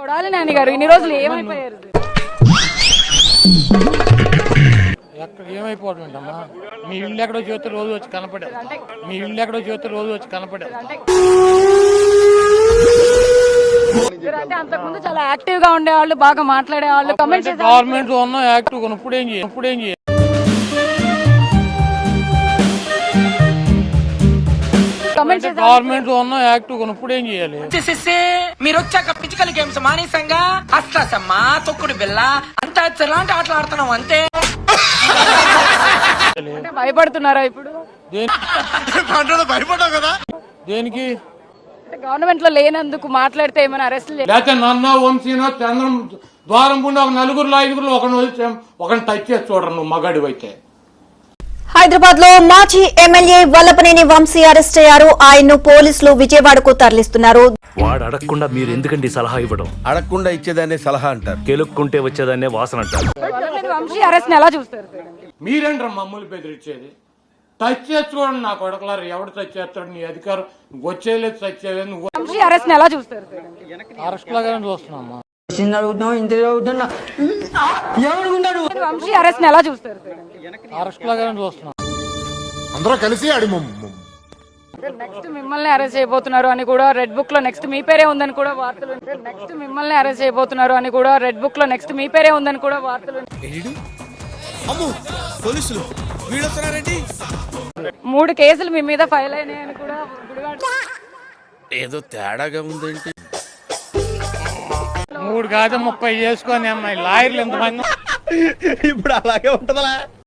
కొడాలి నాని గారు ఇన్ని రోజులు ఏమైపోయారు? ఎక్కడ ఏమైపోవడం ఏంటమ్మా? మీ ఇల్లు ఎక్కడో చూస్తే రోజు వచ్చి కనపడేది. మీ ఇల్లు ఎక్కడో చూస్తే రోజు వచ్చి కనపడేది. అంటే అంతకుముందు చాలా యాక్టివ్ గా ఉండేవాళ్ళు, బాగా మాట్లాడేవాళ్ళు. గవర్నమెంట్ లో ఉన్న యాక్టివ్ ఇప్పుడేం చేయాలి? గవర్నమెంట్ లో ఉన్న యాక్టివ్ ఇప్పుడేం చేయాలి? మీరు వచ్చాక ఫిజికల్ గేమ్స్ మానేసంగా అస్తాసమ్మా తొక్కుడు బిల్ల అంతా ఎలాంటి ఆటలు ఆడుతున్నాం అంతే. భయపడుతున్నారా ఇప్పుడు? భయపడ్డావు కదా దేనికి? గవర్నమెంట్ లో లేనందుకు మాట్లాడితే ఏమైనా అరెస్ట్ లేకపోతే నన్నో వంశీనో చంద్రం ద్వారం పుండి ఒక నలుగురులో ఐదుగురు ఒకరిని టచ్ చేసి చూడరు నువ్వు మగాడి అయితే. హైదరాబాద్ లో మాజీ ఎమ్మెల్యే వల్లభనేని వంశీ అరెస్ట్ అయ్యారు. ఆయన్ను పోలీసులు విజయవాడకు తరలిస్తున్నారు. వాడు అడగకుండా మీరు ఎందుకండి సలహా ఇవ్వడం? అడగకుండా ఇచ్చేదాన్ని సలహా అంటారు, కెలుక్కుంటే వచ్చేదాన్నే వాసన అంటారు. వంశీ అరెస్ట్ ఎలా చూస్తారు? మీరేంటారు మమ్మల్ని బెదిరించేది? టచ్ చేసి చూడండి నా కొడకలారు. ఎవడు టచ్ చేస్తాడు? నీ అధికారం వచ్చేయలేదు. టచ్ చేయలేదు. వంశీ అరెస్ట్ ఎలా చూస్తారు? అరెస్ట్ లాగానే చూస్తున్నామ్మా. వంశీ అరెస్ట్ ఎలా చూస్తారు? అరెస్ట్ లాగానే చూస్తున్నాం. అందరూ కలిసి నెక్స్ట్ మిమ్మల్ని అరెస్ట్ చేయబోతున్నారు అని కూడా రెడ్ బుక్ లో నెక్స్ట్ మీ పేరే ఉందని కూడా వార్తలు. నెక్స్ట్ మిమ్మల్ని అరెస్ట్ చేయబోతున్నారు అని కూడా రెడ్ బుక్ లో నెక్స్ట్ మీ పేరే ఉందని కూడా వార్తలు. 3 కేసులు మీ మీద ఫైల్ అయినాయని కూడా ఏదో తేడాగా ఉందేంటి? 3 కాదు 30 చేసుకొని అమ్మాయి లాయర్లు ఎంతమంది? ఇప్పుడు అలాగే ఉంటదా?